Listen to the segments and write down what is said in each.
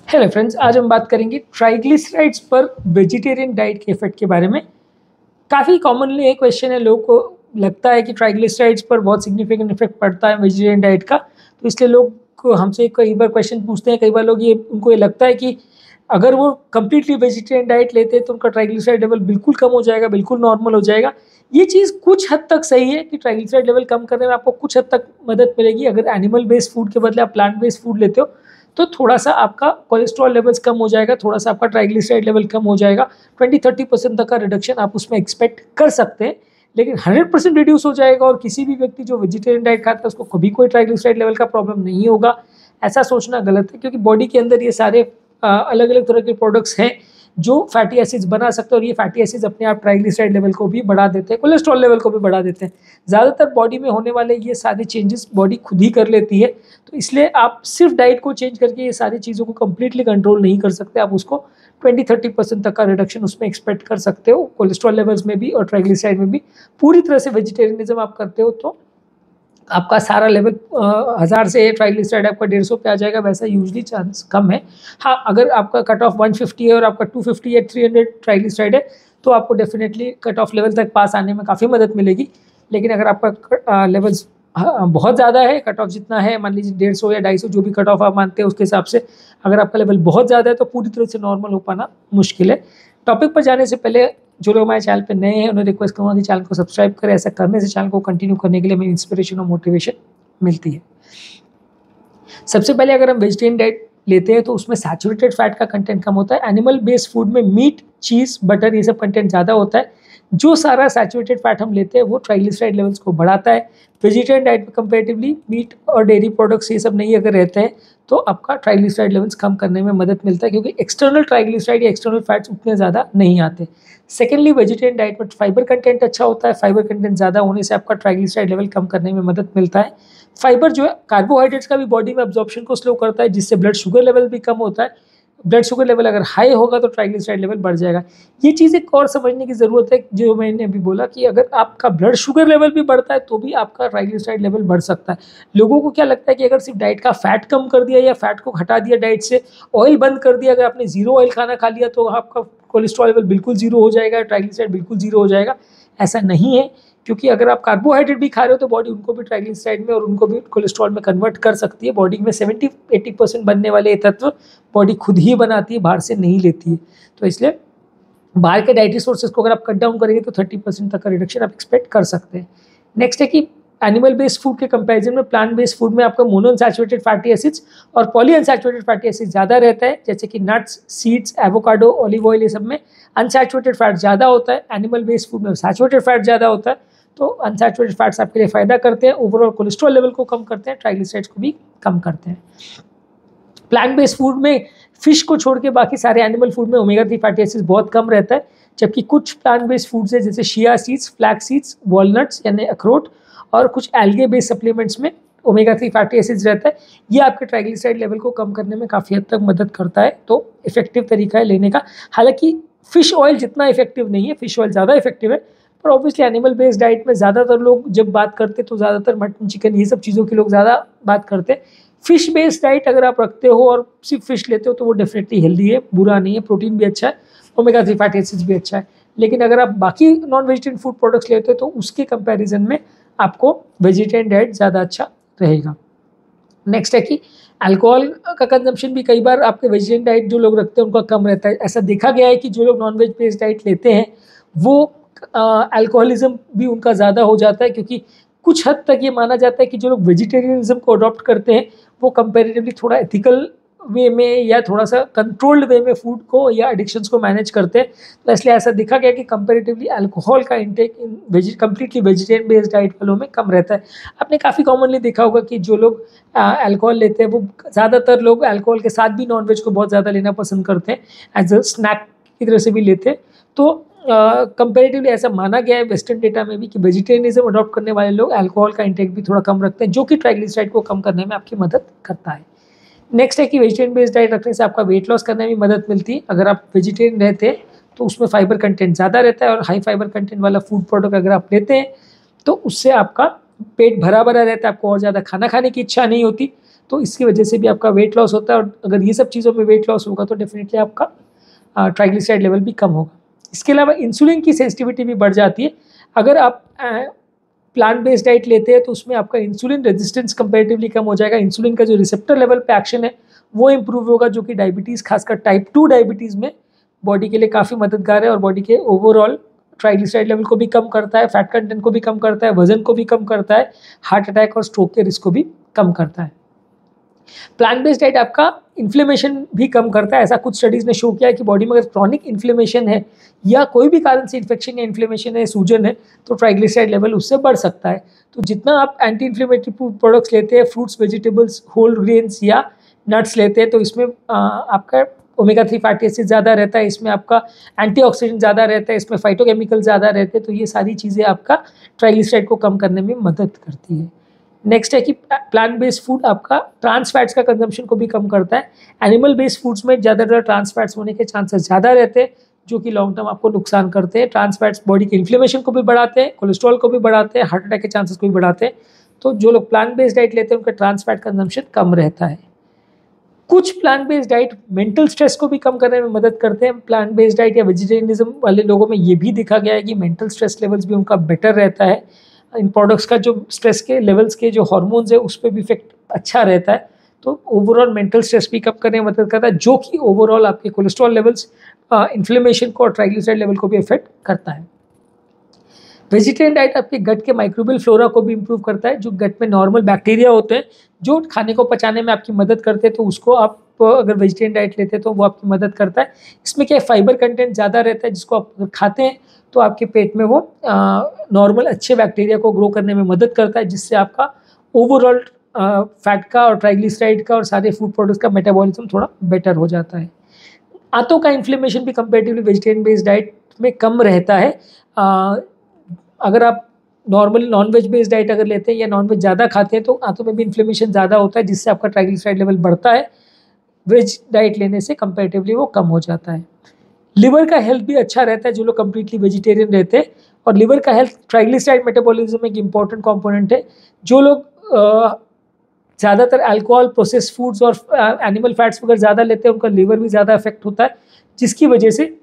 Hello friends, आज हम बात करेंगे ट्राइग्लिसराइड्स पर वेजिटेरियन डाइट के इफेक्ट के बारे में। काफ़ी कॉमनली एक क्वेश्चन है, लोगों को लगता है कि ट्राइग्लिसराइड्स पर बहुत सिग्निफिकेंट इफेक्ट पड़ता है वेजिटेरियन डाइट का। तो इसलिए लोग को हमसे कई बार क्वेश्चन पूछते हैं, कई बार लोग उनको ये लगता है कि अगर वो कम्प्लीटली वेजिटेरियन डाइट लेते हैं तो उनका ट्राइग्लिसराइड लेवल बिल्कुल कम हो जाएगा, बिल्कुल नॉर्मल हो जाएगा। ये चीज़ कुछ हद तक सही है कि ट्राइग्लिसराइड लेवल कम करने में आपको कुछ हद तक मदद मिलेगी। अगर एनिमल बेस्ड फूड के बदले आप प्लांट बेस्ड फूड लेते हो तो थोड़ा सा आपका कोलेस्ट्रॉल लेवल्स कम हो जाएगा, थोड़ा सा आपका ट्राइग्लिसराइड लेवल कम हो जाएगा। 20-30% तक का रिडक्शन आप उसमें एक्सपेक्ट कर सकते हैं, लेकिन 100% रिड्यूस हो जाएगा। और किसी भी व्यक्ति जो वेजिटेरियन डाइट खाता है उसको कभी कोई ट्राइग्लिसराइड लेवल का प्रॉब्लम नहीं होगा, ऐसा सोचना गलत है। क्योंकि बॉडी के अंदर ये सारे अलग अलग तरह के प्रोडक्ट्स हैं जो फैटी एसिड्स बना सकते हैं, और ये फैटी एसिड्स अपने आप ट्राइग्लिसराइड लेवल को भी बढ़ा देते हैं, कोलेस्ट्रॉल लेवल को भी बढ़ा देते हैं। ज़्यादातर बॉडी में होने वाले ये सारे चेंजेस बॉडी खुद ही कर लेती है। तो इसलिए आप सिर्फ डाइट को चेंज करके ये सारी चीज़ों को कंप्लीटली कंट्रोल नहीं कर सकते। आप उसको 20-30% तक का रिडक्शन उसमें एक्सपेक्ट कर सकते हो, कोलेस्ट्रॉल लेवल्स में भी और ट्राइग्लिसराइड में भी। पूरी तरह से वेजिटेरियनिज्म आप करते हो तो आपका सारा लेवल 1000 से ट्राइग्लिसराइड आपका 150 पे आ जाएगा, वैसा यूजली चांस कम है। हाँ, अगर आपका कट ऑफ 150 है और आपका 250 या 300 ट्राइग्लिसराइड है तो आपको डेफिनेटली कट ऑफ लेवल तक पास आने में काफ़ी मदद मिलेगी। लेकिन अगर आपका लेवल्स बहुत ज़्यादा है, कट ऑफ जितना है, मान लीजिए 150 या 250 जो भी कट ऑफ आप मानते हैं उसके हिसाब से, अगर आपका लेवल बहुत ज़्यादा है तो पूरी तरह से नॉर्मल हो पाना मुश्किल है। टॉपिक पर जाने से पहले जो लोग हमारे चैनल पे नए हैं उन्हें रिक्वेस्ट करूँगा कि चैनल को सब्सक्राइब करें। ऐसा करने से चैनल को कंटिन्यू करने के लिए हमें इंस्पिरेशन और मोटिवेशन मिलती है। सबसे पहले अगर हम वेजिटेरियन डाइट लेते हैं तो उसमें सैचुरेटेड फैट का कंटेंट कम होता है। एनिमल बेस्ड फूड में मीट, चीज़, बटर ये सब कंटेंट ज़्यादा होता है। जो सारा सैचुरेटेड फैट हम लेते हैं वो ट्राइग्लिसराइड लेवल्स को बढ़ाता है। वेजिटेरियन डाइट में कंपेरेटिवली मीट और डेयरी प्रोडक्ट्स ये सब नहीं अगर रहते हैं तो आपका ट्राइग्लिसराइड लेवल्स कम करने में मदद मिलता है, क्योंकि एक्सटर्नल ट्राइग्लिसराइड या एक्सटर्नल फैट्स उतने ज़्यादा नहीं आते। सेकेंडली, वेजिटेरियन डाइट में फाइबर कंटेंट अच्छा होता है। फाइबर कंटेंट ज़्यादा होने से आपका ट्राइग्लिसराइड लेवल कम करने में मदद मिलता है। फाइबर जो है कार्बोहाइड्रेट्स का भी बॉडी में अब्जॉर्प्शन को स्लो करता है, जिससे ब्लड शुगर लेवल भी कम होता है। ब्लड शुगर लेवल अगर हाई होगा तो ट्राइग्लिसराइड लेवल बढ़ जाएगा। ये चीज़ एक और समझने की ज़रूरत है, जो मैंने अभी बोला कि अगर आपका ब्लड शुगर लेवल भी बढ़ता है तो भी आपका ट्राइग्लिसराइड लेवल बढ़ सकता है। लोगों को क्या लगता है कि अगर सिर्फ डाइट का फैट कम कर दिया या फैट को हटा दिया डाइट से, ऑयल बंद कर दिया, अगर आपने जीरो ऑयल खाना खा लिया तो आपका कोलेस्ट्रॉल लेवल बिल्कुल जीरो हो जाएगा, ट्राइग्लिसराइड बिल्कुल जीरो हो जाएगा। ऐसा नहीं है, क्योंकि अगर आप कार्बोहाइड्रेट भी खा रहे हो तो बॉडी उनको भी ट्राइग्लिसराइड में और उनको भी कोलेस्ट्रॉल में कन्वर्ट कर सकती है। बॉडी में 70-80% बनने वाले ये तत्व बॉडी खुद ही बनाती है, बाहर से नहीं लेती है। तो इसलिए बाहर के डाइटरी सोर्सेज को अगर आप कट डाउन करेंगे तो 30% तक का रिडक्शन आप एक्सपेक्ट कर सकते हैं। नेक्स्ट है कि एनिमल बेस्ड फूड के कंपैरिजन में प्लांट बेस्ड फूड में आपका मोनोअनसैचुरेटेड फैटी एसिड्स और पॉलीअनसैचुरेटेड फैटी एसिड्स ज़्यादा रहता है, जैसे कि nuts, seeds, avocado, olive oil, ये सब में अनसैचुरेटेड फैट ज़्यादा होता है। एनिमल बेस्ड फूड में सैचुरेटेड फैट ज़्यादा होता है। तो अनसैचुरेटेड फैट्स आपके लिए फ़ायदा करते हैं, ओवरऑल कोलेस्ट्रॉल लेवल को कम करते हैं, ट्राइग्लिसराइड्स को भी कम करते हैं। प्लांट बेस्ड फूड में फिश को छोड़ के बाकी सारे एनिमल फूड में ओमेगा 3 फैटी एसिड्स बहुत कम रहता है, जबकि कुछ प्लांट बेस्ड फूड्स है जैसे chia seeds, flax seeds, walnuts यानी अखरोट और कुछ एल्गे बेस्ड सप्लीमेंट्स में ओमेगा 3 फैटी एसिड्स रहता है। ये आपके ट्राइग्लिसराइड लेवल को कम करने में काफ़ी हद तक मदद करता है। तो इफेक्टिव तरीका है लेने का। हालांकि फिश ऑयल जितना इफेक्टिव नहीं है, फिश ऑयल ज़्यादा इफेक्टिव है, पर ऑब्वियसली एनिमल बेस्ड डाइट में ज़्यादातर लोग जब बात करते तो ज़्यादातर मटन, चिकन, ये सब चीज़ों के लोग ज़्यादा बात करते हैं। फिश बेस्ड डाइट अगर आप रखते हो और सिर्फ फिश लेते हो तो वो डेफिनेटली हेल्दी है, बुरा नहीं है, प्रोटीन भी अच्छा है, ओमेगा 3 फैटी एसिड्स भी अच्छा है। लेकिन अगर आप बाकी नॉन वेजिटेरियन फूड प्रोडक्ट्स लेते हो तो उसके कंपैरिजन में आपको वेजिटेरियन डाइट ज़्यादा अच्छा रहेगा। नेक्स्ट है कि अल्कोहल का कंजम्पशन भी कई बार आपके वेजिटेरियन डाइट जो लोग रखते हैं उनका कम रहता है। ऐसा देखा गया है कि जो लोग नॉन वेज बेस्ड डाइट लेते हैं वो अल्कोहलिज्म भी उनका ज़्यादा हो जाता है, क्योंकि कुछ हद तक ये माना जाता है कि जो लोग वेजिटेरियनिज्म को अडॉप्ट करते हैं वो कंपैरेटिवली थोड़ा एथिकल वे में या थोड़ा सा कंट्रोल्ड वे में फूड को या एडिक्शंस को मैनेज करते हैं। तो इसलिए ऐसा देखा गया कि कंपैरेटिवली अल्कोहल का intake in completely vegetarian based diet वालों में कम रहता है। आपने काफ़ी कॉमनली देखा होगा कि जो लोग अल्कोहल लेते हैं वो ज़्यादातर लोग अल्कोहल के साथ भी नॉनवेज को बहुत ज़्यादा लेना पसंद करते हैं, एज अ स्नैक की तरह से भी लेते हैं। तो कंपैरेटिवली ऐसा माना गया है वेस्टर्न डेटा में भी कि वेजिटेरियनिज्म अडॉप्ट करने वाले लोग अल्कोहल का इंटेक भी थोड़ा कम रखते हैं, जो कि ट्राइग्लिसराइड को कम करने में आपकी मदद करता है। नेक्स्ट है कि वेजिटेरियन बेस्ड डाइट रखने से आपका वेट लॉस करने में मदद मिलती है। अगर आप वेजिटेरियन रहते हैं तो उसमें फाइबर कंटेंट ज़्यादा रहता है, और हाई फाइबर कंटेंट वाला फूड प्रोडक्ट अगर आप लेते हैं तो उससे आपका पेट भरा भरा रहता है, आपको और ज़्यादा खाना खाने की इच्छा नहीं होती। तो इसकी वजह से भी आपका वेट लॉस होता है, और अगर ये सब चीज़ों में वेट लॉस होगा तो डेफिनेटली आपका ट्राइग्लिसराइड लेवल भी कम होगा। इसके अलावा इंसुलिन की सेंसिटिविटी भी बढ़ जाती है। अगर आप प्लांट बेस्ड डाइट लेते हैं तो उसमें आपका इंसुलिन रेजिस्टेंस कंपैरेटिवली कम हो जाएगा। इंसुलिन का जो रिसेप्टर लेवल पे एक्शन है वो इम्प्रूव होगा, जो कि डायबिटीज़, खासकर टाइप 2 डायबिटीज़ में बॉडी के लिए काफ़ी मददगार है और बॉडी के ओवरऑल ट्राइग्लिसराइड लेवल को भी कम करता है, फैट कंटेंट को भी कम करता है, वजन को भी कम करता है, हार्ट अटैक और स्ट्रोक के रिस्क को भी कम करता है। प्लांट बेस्ड डाइट आपका इन्फ्लेमेशन भी कम करता है। ऐसा कुछ स्टडीज़ ने शो किया है कि बॉडी में अगर क्रॉनिक इन्फ्लेमेशन है या कोई भी कारण से इन्फेक्शन या इन्फ्लेमेशन है, सूजन है, तो ट्राइग्लिसराइड लेवल उससे बढ़ सकता है। तो जितना आप एंटी इन्फ्लेमेटरी प्रोडक्ट्स लेते हैं, फ्रूट्स, वेजिटेबल्स, होल ग्रेन्स या नट्स लेते हैं, तो इसमें आपका ओमेगा 3 फैटी एसिड ज़्यादा रहता है, इसमें आपका एंटीऑक्सीडेंट ज़्यादा रहता है, इसमें फाइटोकेमिकल ज़्यादा रहते हैं। तो ये सारी चीज़ें आपका ट्राइग्लिसराइड को कम करने में मदद करती है। नेक्स्ट है कि प्लांट बेस्ड फूड आपका ट्रांस फैट्स का कंजम्पशन को भी कम करता है। एनिमल बेस्ड फूड्स में ज़्यादातर ट्रांस फैट्स होने के चांसेस ज़्यादा रहते हैं, जो कि लॉन्ग टर्म आपको नुकसान करते हैं। ट्रांस फैट्स बॉडी के इन्फ्लेमेशन को भी बढ़ाते हैं, कोलेस्ट्रॉल को भी बढ़ाते हैं, हार्ट अटैक के चांसेस को भी बढ़ाते हैं। तो जो लोग प्लांट बेस्ड डाइट लेते हैं उनका ट्रांस फैट कंजम्पशन कम रहता है। कुछ plant based diet mental stress को भी कम करने में मदद करते हैं। प्लांट बेस्ड डाइट या वेजिटेरियनिज्म वाले लोगों में ये भी देखा गया है कि मेंटल स्ट्रेस लेवल्स भी उनका बेटर रहता है। इन प्रोडक्ट्स का जो स्ट्रेस के लेवल्स के जो हार्मोन्स है उस पर भी इफेक्ट अच्छा रहता है। तो ओवरऑल मेंटल स्ट्रेस भी कम करने में मदद करता है, जो कि ओवरऑल आपके कोलेस्ट्रॉल लेवल्स, इन्फ्लेमेशन को और ट्राइग्लिसराइड लेवल को भी इफेक्ट करता है। वेजिटेरियन डाइट आपके गट के माइक्रोबियल फ्लोरा को भी इंप्रूव करता है। जो गट में नॉर्मल बैक्टीरिया होते हैं जो खाने को पचाने में आपकी मदद करते हैं, तो उसको आप अगर वेजिटेरियन डाइट लेते हैं तो वो आपकी मदद करता है। इसमें क्या है, फाइबर कंटेंट ज़्यादा रहता है, जिसको आप अगर खाते हैं तो आपके पेट में वो नॉर्मल अच्छे बैक्टीरिया को ग्रो करने में मदद करता है, जिससे आपका ओवरऑल फैट का और ट्राइग्लिसराइड का और सारे फूड प्रोडक्ट्स का मेटाबॉलिज्म थोड़ा बेटर हो जाता है। आंतों का इन्फ्लेमेशन भी कंपेरेटिवली वेजिटेरियन बेस्ड डाइट में कम रहता है। अगर आप नॉर्मल नॉन-वेज बेस्ड डाइट अगर लेते हैं या नॉन-वेज ज़्यादा खाते हैं तो आंतों में भी इन्फ्लेमेशन ज़्यादा होता है, जिससे आपका ट्राइग्लिसराइड लेवल बढ़ता है। वेज डाइट लेने से कंपैरेटिवली वो कम हो जाता है। लिवर का हेल्थ भी अच्छा रहता है जो लोग कंप्लीटली वेजिटेरियन रहते हैं, और लिवर का हेल्थ ट्राइग्लिसराइड मेटाबॉलिज्म में एक इंपॉर्टेंट कंपोनेंट है। जो लोग ज़्यादातर अल्कोहल, प्रोसेस्ड फूड्स और एनिमल फैट्स वगैरह ज़्यादा लेते हैं, उनका लिवर भी ज़्यादा इफेक्ट होता है, जिसकी वजह से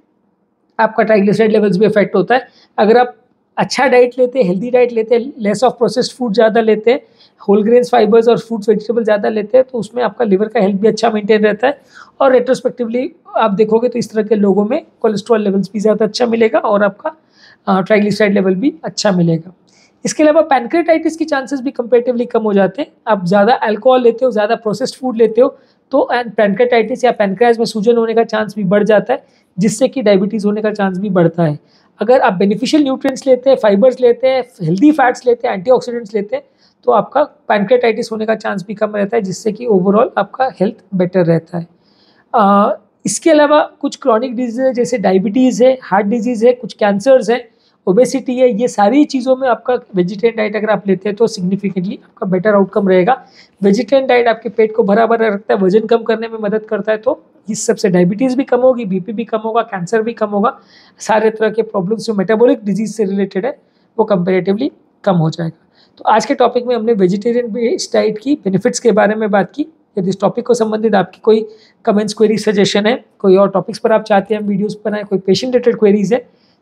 आपका ट्राइग्लिसराइड लेवल्स भी इफेक्ट होता है। अगर आप अच्छा डाइट लेते हैं, हेल्दी डाइट लेते हैं, लेस ऑफ प्रोसेस्ड फूड ज़्यादा लेते हैं, होल ग्रेन्स, फाइबर्स और फ्रूट्स, वेजिटेबल ज़्यादा लेते हैं, तो उसमें आपका लिवर का हेल्थ भी अच्छा मेंटेन रहता है। और रेट्रोस्पेक्टिवली आप देखोगे तो इस तरह के लोगों में कोलेस्ट्रॉल लेवल्स भी ज़्यादा अच्छा मिलेगा और आपका ट्राइग्लिसराइड लेवल भी अच्छा मिलेगा। इसके अलावा पैनक्रेटाइटिस के चांसेस भी कंपेरेटिवली कम हो जाते हैं। आप ज़्यादा अल्कोहल लेते हो, ज़्यादा प्रोसेस्ड फूड लेते हो, तो पैनक्रेटाइटिस या पैनक्रियाज में सूजन होने का चांस भी बढ़ जाता है, जिससे कि डायबिटीज़ होने का चांस भी बढ़ता है। अगर आप बेनिफिशियल न्यूट्रिएंट्स लेते हैं, फाइबर्स लेते हैं, हेल्दी फैट्स लेते हैं, एंटीऑक्सीडेंट्स लेते हैं, तो आपका पैनक्रेटाइटिस होने का चांस भी कम रहता है, जिससे कि ओवरऑल आपका हेल्थ बेटर रहता है। इसके अलावा कुछ क्रॉनिक डिजीज़ है, जैसे डायबिटीज़ है, हार्ट डिजीज़ है, कुछ कैंसर्स है, ओबेसिटी है, ये सारी चीज़ों में आपका वेजिटेरियन डाइट अगर आप लेते हैं तो सिग्निफिकेंटली आपका बेटर आउटकम रहेगा। वेजिटेरियन डाइट आपके पेट को भरा भरा रखता है, वजन कम करने में मदद करता है, तो इस सबसे डायबिटीज़ भी कम होगी, बीपी भी कम होगा, कैंसर भी कम होगा, सारे तरह के प्रॉब्लम्स जो मेटाबॉलिक डिजीज़ से रिलेटेड है वो कंपेरेटिवली कम हो जाएगा। तो आज के टॉपिक में हमने vegetarian based diet key benefits के बारे में बात की। यदि इस टॉपिक को संबंधित आपकी कोई कमेंट्स, क्वेरी, सजेशन है, कोई और टॉपिक्स पर आप चाहते हैं हम वीडियोज़ बनाएं, कोई पेशेंट रिलेटेड क्वेरीज है,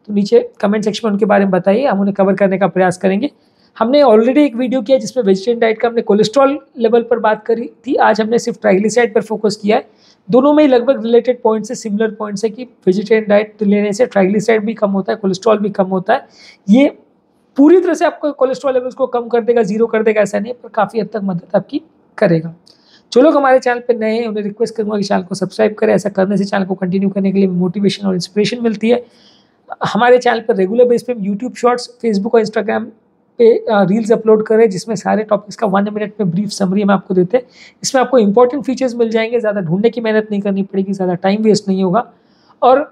तो नीचे कमेंट सेक्शन में उनके बारे में बताइए, हम उन्हें कवर करने का प्रयास करेंगे। हमने ऑलरेडी एक वीडियो किया जिसमें वेजिटेरियन डाइट का हमने कोलेस्ट्रॉल लेवल पर बात करी थी। आज हमने सिर्फ ट्राइग्लिसराइड पर फोकस किया है। दोनों में ही लगभग रिलेटेड पॉइंट्स है, सिमिलर पॉइंट्स है कि वेजिटेरियन डाइट लेने से ट्राइग्लिसराइड भी कम होता है, कोलेस्ट्रॉल भी कम होता है। ये पूरी तरह से आपको कोलेस्ट्रॉल लेवल्स को कम कर देगा, जीरो कर देगा ऐसा नहीं, पर काफ़ी हद तक मदद आपकी करेगा। जो लोग हमारे चैनल पर नए हैं उन्हें रिक्वेस्ट करूँगा कि चैनल को सब्सक्राइब करें। ऐसा करने से चैनल को कंटिन्यू करने के लिए मोटिवेशन और इंस्पिरेशन मिलती है। हमारे चैनल पर रेगुलर बेस पे यूट्यूब शॉर्ट्स, फेसबुक और इंस्टाग्राम पे रील्स अपलोड करें, जिसमें सारे टॉपिक्स का 1 मिनट में ब्रीफ समरी हम आपको देते हैं। इसमें आपको इंपॉर्टेंट फीचर्स मिल जाएंगे, ज़्यादा ढूंढने की मेहनत नहीं करनी पड़ेगी, ज़्यादा टाइम वेस्ट नहीं होगा। और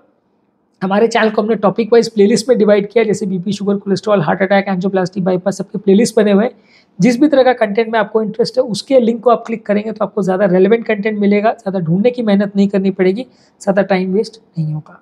हमारे चैनल को हमने टॉपिक वाइज प्लेलिस्ट में डिवाइड किया, जैसे BP, sugar, cholesterol, heart attack, angioplasty, bypass, सबके प्लेलिस्ट बने हुए हैं। जिस भी तरह का कंटेंट में आपको इंटरेस्ट है उसके लिंक को आप क्लिक करेंगे तो आपको ज़्यादा रेलेवेंट कंटेंट मिलेगा, ज़्यादा ढूंढने की मेहनत नहीं करनी पड़ेगी, ज़्यादा टाइम वेस्ट नहीं होगा।